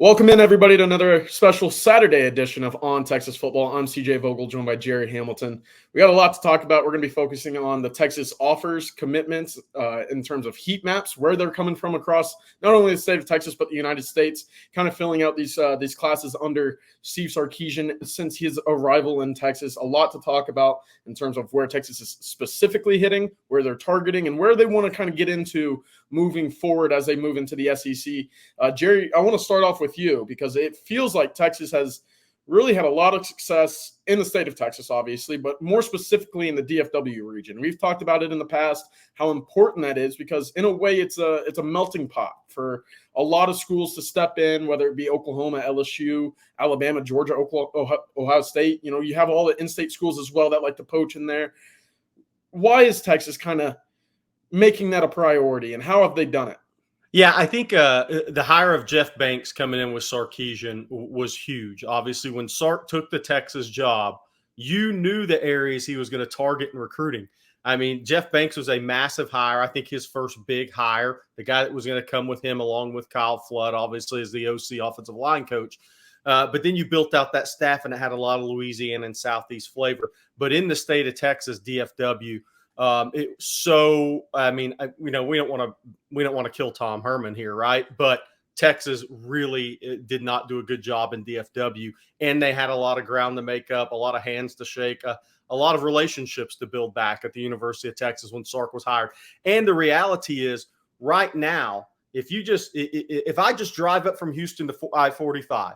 Welcome in, everybody, to another special Saturday edition of On Texas Football. I'm CJ Vogel, joined by Gerry Hamilton. We got a lot to talk about. We're going to be focusing on the Texas offers, commitments in terms of heat maps, where they're coming from across not only the state of Texas, but the United States, kind of filling out these classes under Steve Sarkisian since his arrival in Texas. A lot to talk about in terms of where Texas is specifically hitting, where they're targeting, and where they want to kind of get into moving forward as they move into the SEC. Gerry, I want to start off with you because it feels like Texas has really had a lot of success in the state of Texas, obviously, but more specifically in the DFW region. We've talked about it in the past, how important that is, because in a way it's a melting pot for a lot of schools to step in, whether it be Oklahoma, LSU, Alabama, Georgia, Ohio State. You know, you have all the in-state schools as well that like to poach in there. Why is Texas kind of making that a priority, and how have they done it? Yeah, I think the hire of Jeff Banks coming in with Sarkisian was huge. Obviously, when Sark took the Texas job, you knew the areas he was going to target in recruiting. I mean, Jeff Banks was a massive hire. I think his first big hire, the guy that was going to come with him along with Kyle Flood, obviously, as the OC offensive line coach. But then you built out that staff, and it had a lot of Louisiana and Southeast flavor. But in the state of Texas, DFW, we don't want to kill Tom Herman here, right? But Texas really did not do a good job in DFW, and they had a lot of ground to make up, a lot of hands to shake, a lot of relationships to build back at the University of Texas when Sark was hired. And the reality is, right now, if I just drive up from Houston to I-45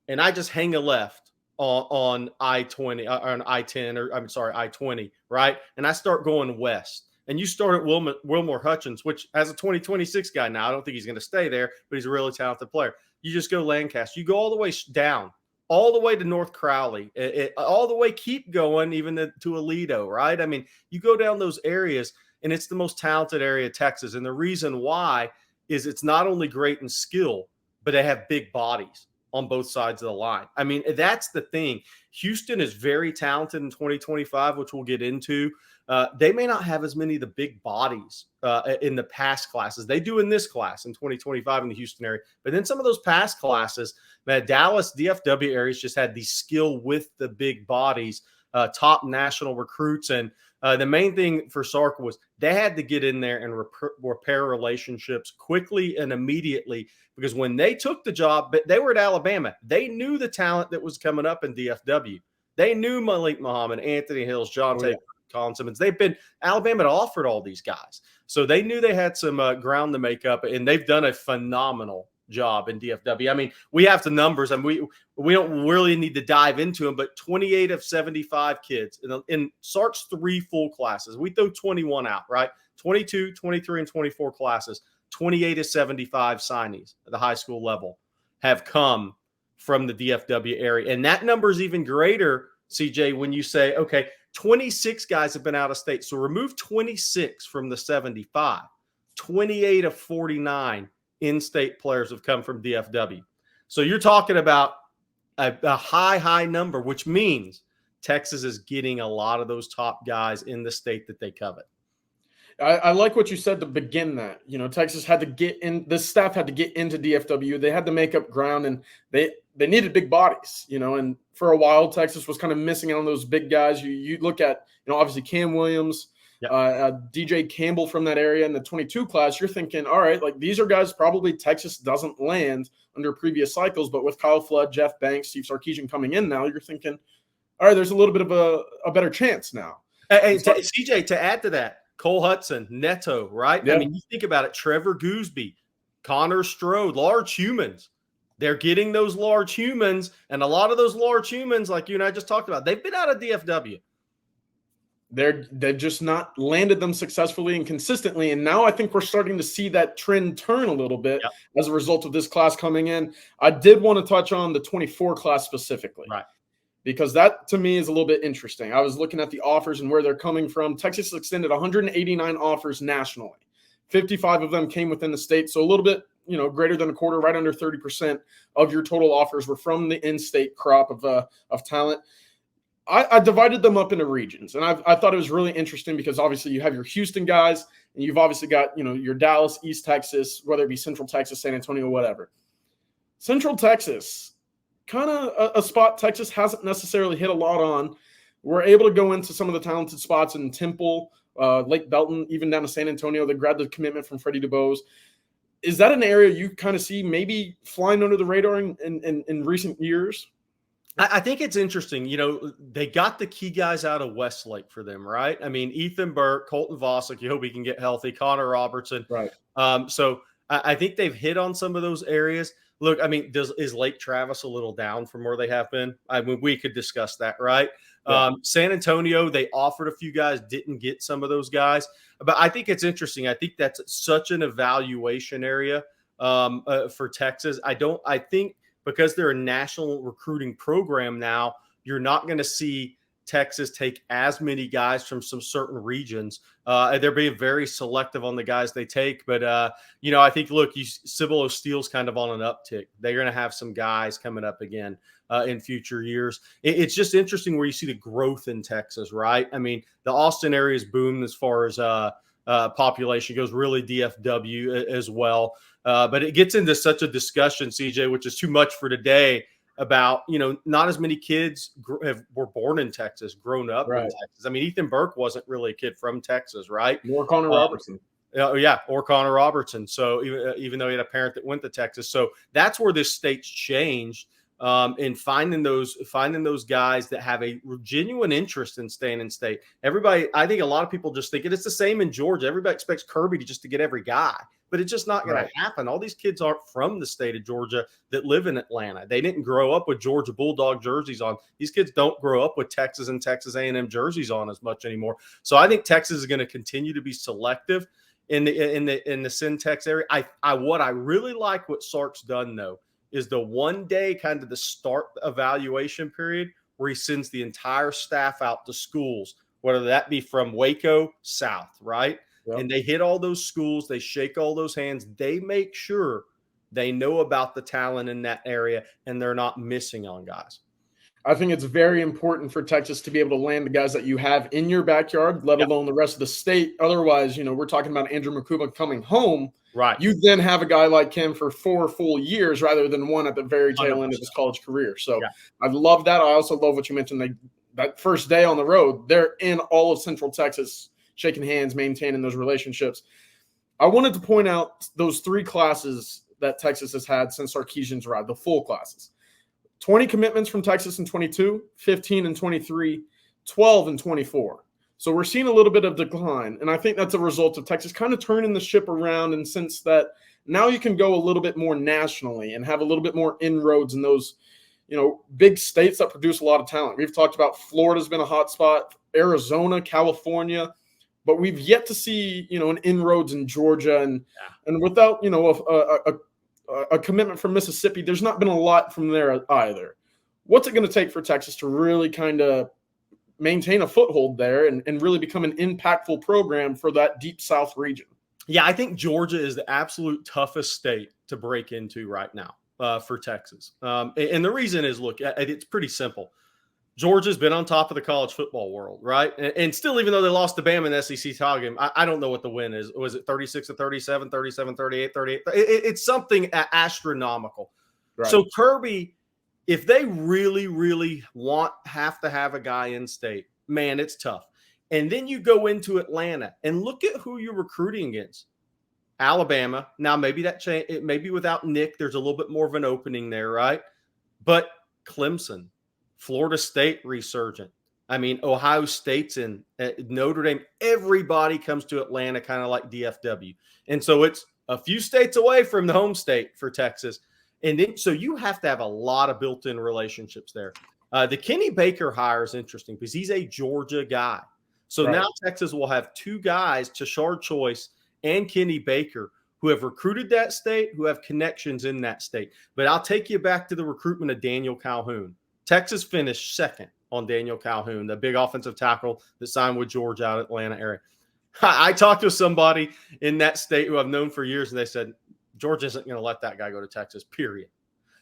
and I just hang a left on I-20 on I-10 or I'm sorry, I-20, right? And I start going west, and you start at Wilmore Hutchins, which as a 2026 guy now, I don't think he's going to stay there, but he's a really talented player. You just go Lancaster, you go all the way down, all the way to North Crowley, all the way, keep going even to Aledo, right? I mean, you go down those areas, and it's the most talented area of Texas. And the reason why is it's not only great in skill, but they have big bodies on both sides of the line. I mean, that's the thing. Houston is very talented in 2025, which we'll get into. They may not have as many of the big bodies in the past classes. They do in this class in 2025 in the Houston area. But then some of those past classes, the Dallas, DFW areas just had the skill with the big bodies, top national recruits. And the main thing for Sark was they had to get in there and repair relationships quickly and immediately, because when they took the job, they were at Alabama. They knew the talent that was coming up in DFW. They knew Malik Muhammad, Anthony Hills, John Taylor, Colin Simmons. Alabama had offered all these guys. So they knew they had some ground to make up, and they've done a phenomenal job in DFW. I mean, we have the numbers, and we don't really need to dive into them, but 28 of 75 kids in Sark's 3 full classes. We throw 21 out, right? 22, 23, and 24 classes. 28 of 75 signees at the high school level have come from the DFW area. And that number is even greater, CJ, when you say, okay, 26 guys have been out of state. So remove 26 from the 75. 28 of 49 in-state players have come from DFW. So you're talking about a high number, which means Texas is getting a lot of those top guys in the state that they covet. I like what you said to begin that. You know, Texas had to get in, the staff had to get into DFW. They had to make up ground, and they needed big bodies, you know, and for a while, Texas was kind of missing out on those big guys. You look at, you know, obviously Cam Williams, DJ Campbell from that area in the 22 class. You're thinking, all right, like these are guys probably Texas doesn't land under previous cycles, but with Kyle Flood, Jeff Banks, Steve Sarkisian coming in now, you're thinking, all right, there's a little bit of a better chance now. Hey, CJ, to add to that, Cole Hudson, Neto, right? Yeah. I mean, you think about it, Trevor Gooseby, Connor Strode, large humans. They're getting those large humans, and a lot of those large humans, like you and I just talked about, they've been out of DFW. They've just not landed them successfully and consistently, and now I think we're starting to see that trend turn a little bit as a result of this class coming in. I did want to touch on the 24 class specifically. Right. Because that, to me, is a little bit interesting. I was looking at the offers and where they're coming from. Texas extended 189 offers nationally. 55 of them came within the state, so a little bit, you know, greater than a quarter, right under 30% of your total offers were from the in-state crop of talent. I divided them up into regions, and I thought it was really interesting because obviously you have your Houston guys, and you've obviously got, you know, your Dallas, East Texas, whether it be Central Texas, San Antonio, whatever. Central Texas, kind of a spot Texas hasn't necessarily hit a lot on. We're able to go into some of the talented spots in Temple, Lake Belton, even down to San Antonio. They grabbed the commitment from Freddie DuBose. Is that an area you kind of see maybe flying under the radar in recent years? I think it's interesting. They got the key guys out of Westlake for them, right? I mean, Ethan Burke, Colton Vosick, you hope he can get healthy, Connor Robertson. Right. So I think they've hit on some of those areas. Look, I mean, is Lake Travis a little down from where they have been? I mean, we could discuss that, right? Yeah. San Antonio, they offered a few guys, didn't get some of those guys. But I think it's interesting. I think that's such an evaluation area for Texas. I think because they're a national recruiting program now, you're not going to see Texas take as many guys from some certain regions. They're being very selective on the guys they take. But, I think, look, Cibolo Steele's kind of on an uptick. They're going to have some guys coming up again in future years. It's just interesting where you see the growth in Texas, right? I mean, the Austin area is boomed as far as population goes, really DFW as well. But it gets into such a discussion, CJ, which is too much for today, about, not as many kids were born in Texas, grown up in Texas. I mean, Ethan Burke wasn't really a kid from Texas, right? Or Connor Robertson. Or Connor Robertson. So even though he had a parent that went to Texas. So that's where this state's changed in finding those guys that have a genuine interest in staying in state. Everybody, I think a lot of people just think it's the same in Georgia. Everybody expects Kirby to get every guy. But it's just not going to happen. All these kids aren't from the state of Georgia that live in Atlanta. They didn't grow up with Georgia Bulldog jerseys on. These kids don't grow up with Texas and Texas A&M jerseys on as much anymore. So I think Texas is going to continue to be selective in the Syntex area. What I really like what Sark's done though is the 1 day kind of the start evaluation period where he sends the entire staff out to schools, whether that be from Waco south, right? Yep. And they hit all those schools. They shake all those hands. They make sure they know about the talent in that area and they're not missing on guys. I think it's very important for Texas to be able to land the guys that you have in your backyard, let alone the rest of the state. Otherwise, we're talking about Andrew Makuba coming home. Right. You then have a guy like him for 4 full years rather than one at the very tail 100%. End of his college career. So I love that. I also love what you mentioned. That first day on the road, they're in all of Central Texas, shaking hands, maintaining those relationships. I wanted to point out those 3 classes that Texas has had since Sarkisian's arrived, the full classes. 20 commitments from Texas in 22, 15 in 23, 12 in 24. So we're seeing a little bit of decline. And I think that's a result of Texas kind of turning the ship around in the sense that now you can go a little bit more nationally and have a little bit more inroads in those, big states that produce a lot of talent. We've talked about Florida's been a hot spot, Arizona, California. But we've yet to see, an inroads in Georgia and without, a commitment from Mississippi, there's not been a lot from there either. What's it going to take for Texas to really kind of maintain a foothold there and really become an impactful program for that deep South region? Yeah, I think Georgia is the absolute toughest state to break into right now for Texas. And the reason is, look, it's pretty simple. Georgia's been on top of the college football world, right? And still, even though they lost to Bama in the SEC title game, I don't know what the win is. Was it 36-37, 37-38, 38? It's something astronomical. Right. So Kirby, if they really, really have to have a guy in state, man, it's tough. And then you go into Atlanta and look at who you're recruiting against. Alabama. Now, maybe that maybe without Nick, there's a little bit more of an opening there, right? But Clemson. Florida State resurgent. I mean, Ohio State's in, Notre Dame. Everybody comes to Atlanta kind of like DFW. And so it's a few states away from the home state for Texas. And then, so you have to have a lot of built-in relationships there. The Kenny Baker hire is interesting because he's a Georgia guy. So now Texas will have 2 guys, Tashard Choice and Kenny Baker, who have recruited that state, who have connections in that state. But I'll take you back to the recruitment of Daniel Calhoun. Texas finished second on Daniel Calhoun, the big offensive tackle that signed with Georgia out of Atlanta area. I talked to somebody in that state who I've known for years, and they said, Georgia isn't going to let that guy go to Texas, period.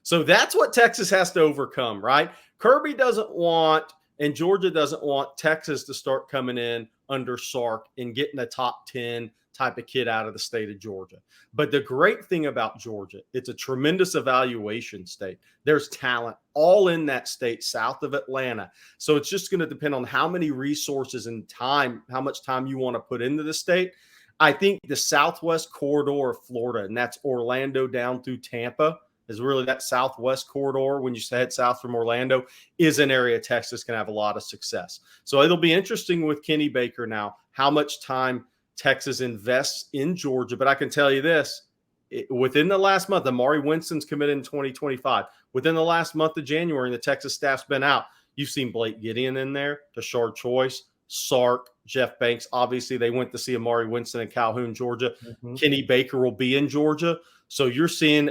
So that's what Texas has to overcome, right? Kirby doesn't want, and Georgia doesn't want Texas to start coming in under Sark and getting a top 10, type of kid out of the state of Georgia. But the great thing about Georgia, it's a tremendous evaluation state. There's talent all in that state south of Atlanta. So it's just going to depend on how many resources and time, how much time you want to put into the state. I think the southwest corridor of Florida, and that's Orlando down through Tampa, is really that southwest corridor when you head south from Orlando, is an area Texas can have a lot of success. So it'll be interesting with Kenny Baker now, how much time Texas invests in Georgia. But I can tell you this, within the last month, Amari Winston's committed in 2025. Within the last month of January, and the Texas staff's been out, you've seen Blake Gideon in there, Tashard Choice, Sark, Jeff Banks. Obviously, they went to see Amari Winston in Calhoun, Georgia. Kenny Baker will be in Georgia. So you're seeing,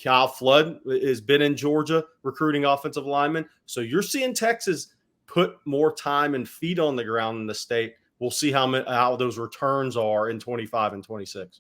Kyle Flood has been in Georgia recruiting offensive linemen. So you're seeing Texas put more time and feet on the ground in the state. We'll see how those returns are in 25 and 26.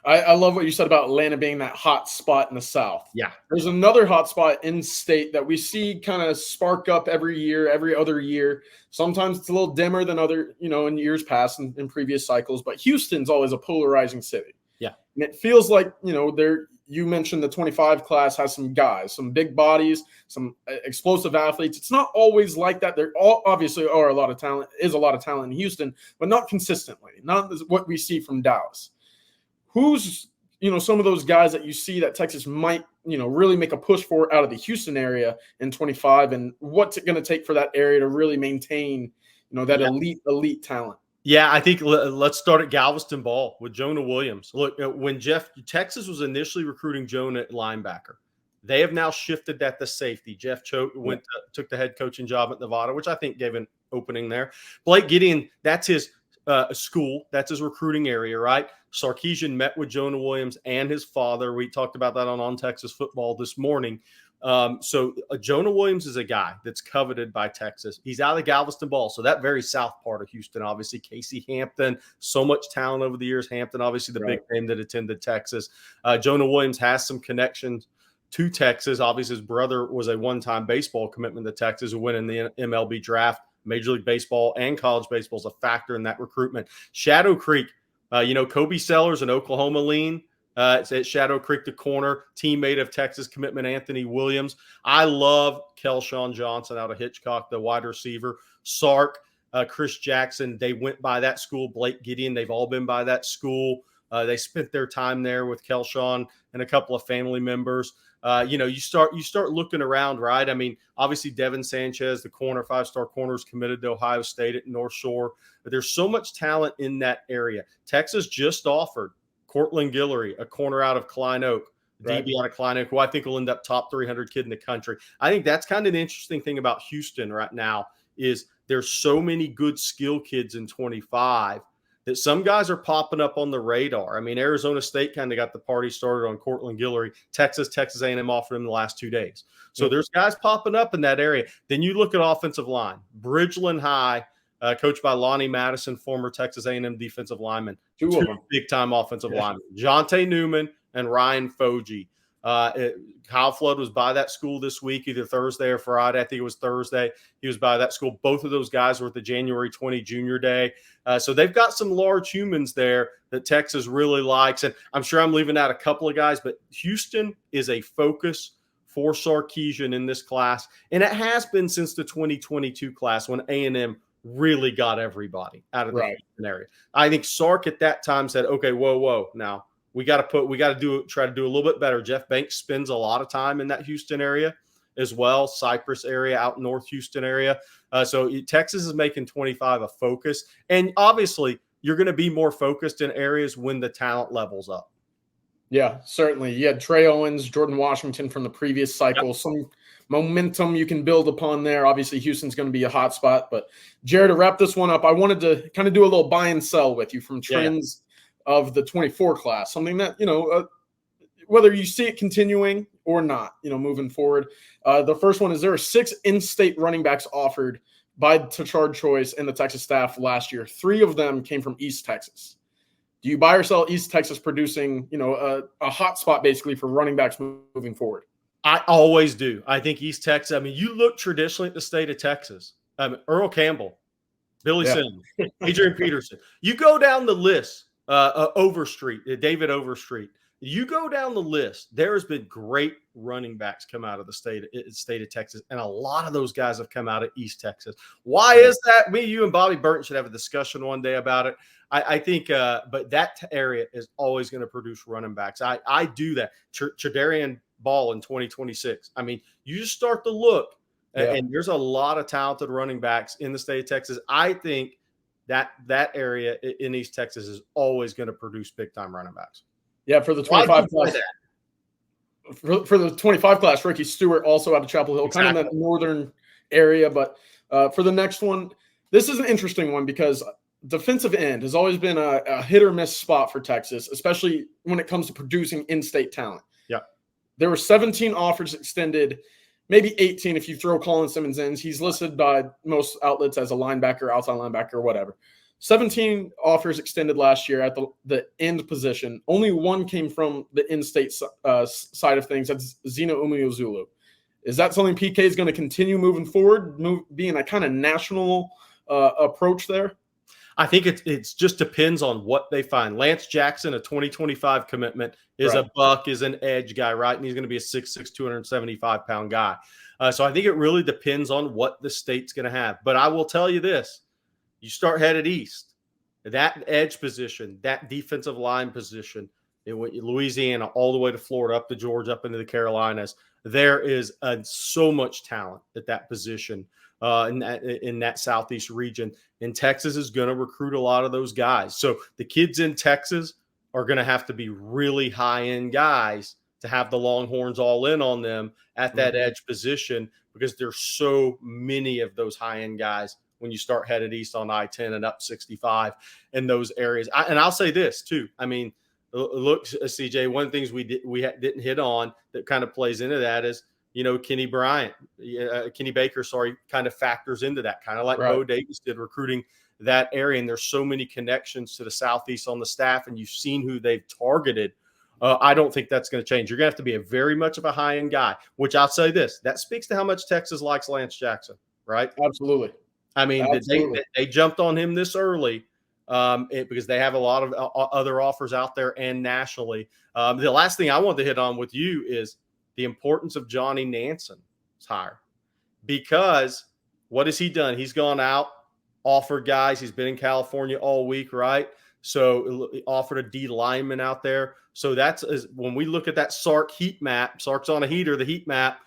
I love what you said about Atlanta being that hot spot in the South. Yeah. There's another hot spot in state that we see kind of spark up every year, every other year. Sometimes it's a little dimmer than other, in years past and in previous cycles, but Houston's always a polarizing city. Yeah. And it feels like, you mentioned the 25 class has some guys, some big bodies, some explosive athletes. It's not always like that. There obviously are a lot of talent in Houston, but not consistently, not what we see from Dallas. Who's, some of those guys that you see that Texas might, really make a push for out of the Houston area in 25, and what's it going to take for that area to really maintain, that elite talent? Yeah, I think let's start at Galveston ball with Jonah Williams. Look, when Texas was initially recruiting Jonah at linebacker, they have now shifted that to safety. Jeff Choate took the head coaching job at Nevada, which I think gave an opening there. Blake Gideon, that's his school. That's his recruiting area, right? Sarkisian met with Jonah Williams and his father. We talked about that on Texas Football this morning. So Jonah Williams is a guy that's coveted by Texas. He's out of Galveston ball. So that very south part of Houston, obviously Casey Hampton, so much talent over the years. Hampton, obviously the big name that attended Texas. Jonah Williams has some connections to Texas. Obviously his brother was a one-time baseball commitment to Texas who went in the MLB draft. Major League Baseball and college baseball is a factor in that recruitment. Shadow Creek, Kobe Sellers, an Oklahoma lean. It's at Shadow Creek, the corner, teammate of Texas commitment Anthony Williams. I love Kelshawn Johnson out of Hitchcock, the wide receiver. Sark, Chris Jackson, they went by that school. Blake Gideon, they've all been by that school. They spent their time there with Kelshawn and a couple of family members. You start looking around, right? I mean, obviously Devin Sanchez, the corner, 5-star corner, is committed to Ohio State at North Shore. But there's so much talent in that area. Texas just offered Cortland Guillory, a corner out of Klein Oak, DB out of Klein Oak, who I think will end up top 300 kid in the country. I think that's kind of the interesting thing about Houston right now is there's so many good skill kids in 25 that some guys are popping up on the radar. I mean, Arizona State kind of got the party started on Cortland Guillory. Texas A&M offered him the last 2 days. So there's guys popping up in that area. Then you look at offensive line. Bridgeland High, coached by Lonnie Madison, former Texas A&M defensive lineman. Two big-time offensive linemen. Jonte Newman and Ryan Foji. Kyle Flood was by that school this week, either Thursday or Friday. I think it was Thursday. He was by that school. Both of those guys were at the January 20 Junior Day. So they've got some large humans there that Texas really likes. And I'm sure I'm leaving out a couple of guys, but Houston is a focus for Sarkisian in this class. And it has been since the 2022 class when A&M really got everybody out of the Houston area. I think Sark at that time said, okay, whoa, now. We got to try to do a little bit better. Jeff Banks spends a lot of time in that Houston area as well, Cypress area, out North Houston area. So Texas is making 25 a focus. And obviously, you're going to be more focused in areas when the talent level's up. Yeah, certainly. You had Trey Owens, Jordan Washington from the previous cycle. Some momentum you can build upon there. Obviously, Houston's going to be a hot spot. But, Jared, to wrap this one up, I wanted to kind of do a little buy and sell with you from trends of the 24 class, something that, whether you see it continuing or not, moving forward. The first one is there are 6 in-state running backs offered by Tashard Choice and the Texas staff last year. 3 of them came from East Texas. Do you buy or sell East Texas producing, a hot spot basically for running backs moving forward? I always do. I think East Texas, you look traditionally at the state of Texas. Earl Campbell, Billy Simmons, Adrian Peterson. You go down the list Overstreet, David Overstreet. You go down the list, there's been great running backs come out of the state of Texas, and a lot of those guys have come out of East Texas. Why is that? Me, you, and Bobby Burton should have a discussion one day about it. I think, but that area is always going to produce running backs. I do that. Chadarian Ball in 2026. I mean, you just start to look, and there's a lot of talented running backs in the state of Texas. I think that area in East Texas is always going to produce big-time running backs. Yeah, for the 25 class. For the 25 class, Ricky Stewart also out of Chapel Hill, kind of in that northern area. But for the next one, this is an interesting one because defensive end has always been a hit or miss spot for Texas, especially when it comes to producing in-state talent. Yeah. There were 17 offers extended, maybe 18 if you throw Colin Simmons in. He's listed by most outlets as a linebacker, outside linebacker, whatever. 17 offers extended last year at the end position. Only one came from the in-state side of things. That's Zena Umeozulu. Is that something PK is going to continue moving forward, being a kind of national approach there? I think it just depends on what they find. Lance Jackson, a 2025 commitment, is a buck, is an edge guy, right? And he's going to be a 6'6", 275-pound guy. So I think it really depends on what the state's going to have. But I will tell you this. You start headed east, that edge position, that defensive line position in Louisiana, all the way to Florida, up to Georgia, up into the Carolinas, there is so much talent at that position in that southeast region. And Texas is going to recruit a lot of those guys. So the kids in Texas are going to have to be really high-end guys to have the Longhorns all in on them at that edge position, because there's so many of those high-end guys when you start headed east on I-10 and up 65 in those areas. And I'll say this too. I mean, look, CJ, one of the things we didn't hit on that kind of plays into that is, Kenny Baker, kind of factors into that, kind of like Bo Davis did recruiting that area. And there's so many connections to the Southeast on the staff, and you've seen who they've targeted. I don't think that's going to change. You're going to have to be very much of a high-end guy, which I'll say this, that speaks to how much Texas likes Lance Jackson, right? Absolutely. I mean, they jumped on him this early because they have a lot of other offers out there and nationally. The last thing I want to hit on with you is the importance of Johnny Nanson's hire, because what has he done? He's gone out, offered guys. He's been in California all week, right? So offered a D lineman out there. So that's when we look at that Sark heat map, Sark's on a heater, the heat map,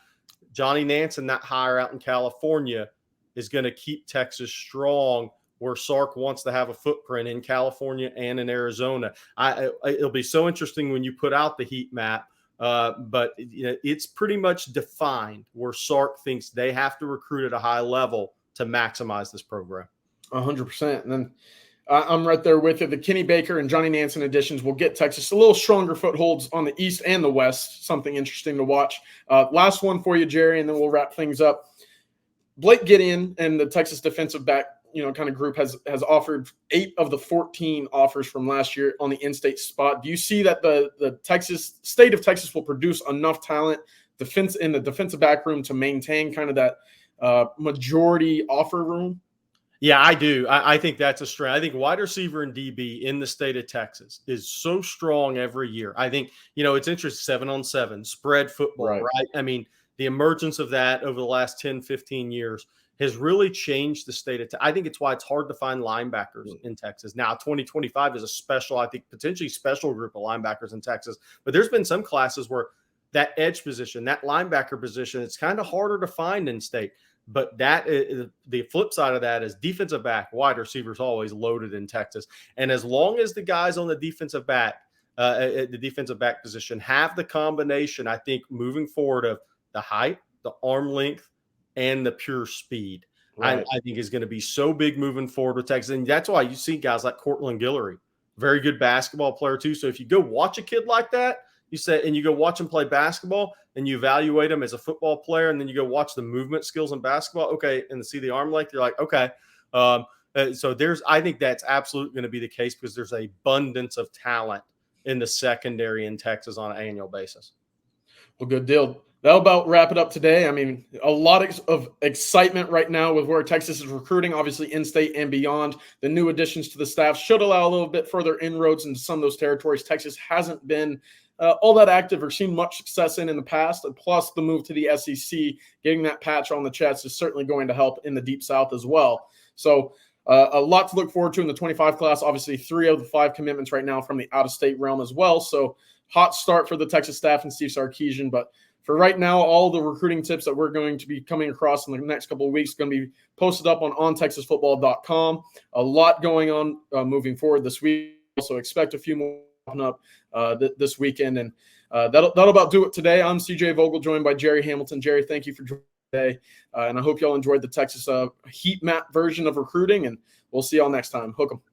Johnny Nanson, that hire out in California, is going to keep Texas strong, where Sark wants to have a footprint in California and in Arizona. It'll be so interesting when you put out the heat map, but it's pretty much defined where Sark thinks they have to recruit at a high level to maximize this program. 100%. And then I'm right there with it. The Kenny Baker and Johnny Nanson additions will get Texas a little stronger footholds on the east and the west. Something interesting to watch. Last one for you, Jerry, and then we'll wrap things up. Blake Gideon and the Texas defensive back, kind of group has offered 8 of the 14 offers from last year on the in-state spot. Do you see that the state of Texas will produce enough talent in the defensive back room to maintain kind of that majority offer room? Yeah, I do. I think that's a strength. I think wide receiver and DB in the state of Texas is so strong every year. I think, it's interesting, 7-on-7, spread football, right? I mean, the emergence of that over the last 10, 15 years has really changed the state of I think it's why it's hard to find linebackers in Texas. Now, 2025 is a special, I think, potentially special group of linebackers in Texas. But there's been some classes where that edge position, that linebacker position, it's kind of harder to find in state. But the flip side of that is defensive back, wide receivers always loaded in Texas. And as long as the guys on the defensive back position have the combination, I think, moving forward of the height, the arm length, and the pure speed, I think is going to be so big moving forward with Texas. And that's why you see guys like Cortland Guillory, very good basketball player too. So if you go watch a kid like that, you go watch him play basketball and you evaluate him as a football player, and then you go watch the movement skills in basketball, and see the arm length, you're like, okay. So I think that's absolutely going to be the case, because there's an abundance of talent in the secondary in Texas on an annual basis. Well, good deal. That'll about wrap it up today. I mean, a lot of excitement right now with where Texas is recruiting, obviously in-state and beyond. The new additions to the staff should allow a little bit further inroads into some of those territories Texas hasn't been all that active or seen much success in the past. And plus, the move to the SEC, getting that patch on the chest is certainly going to help in the Deep South as well. So a lot to look forward to in the 25 class. Obviously, 3 of the 5 commitments right now from the out-of-state realm as well. So hot start for the Texas staff and Steve Sarkisian, but for right now, all the recruiting tips that we're going to be coming across in the next couple of weeks are going to be posted up on ontexasfootball.com. A lot going on moving forward this week. So expect a few more popping up this weekend. And that'll about do it today. I'm CJ Vogel, joined by Gerry Hamilton. Gerry, thank you for joining today. And I hope y'all enjoyed the Texas heat map version of recruiting. And we'll see y'all next time. Hook 'em.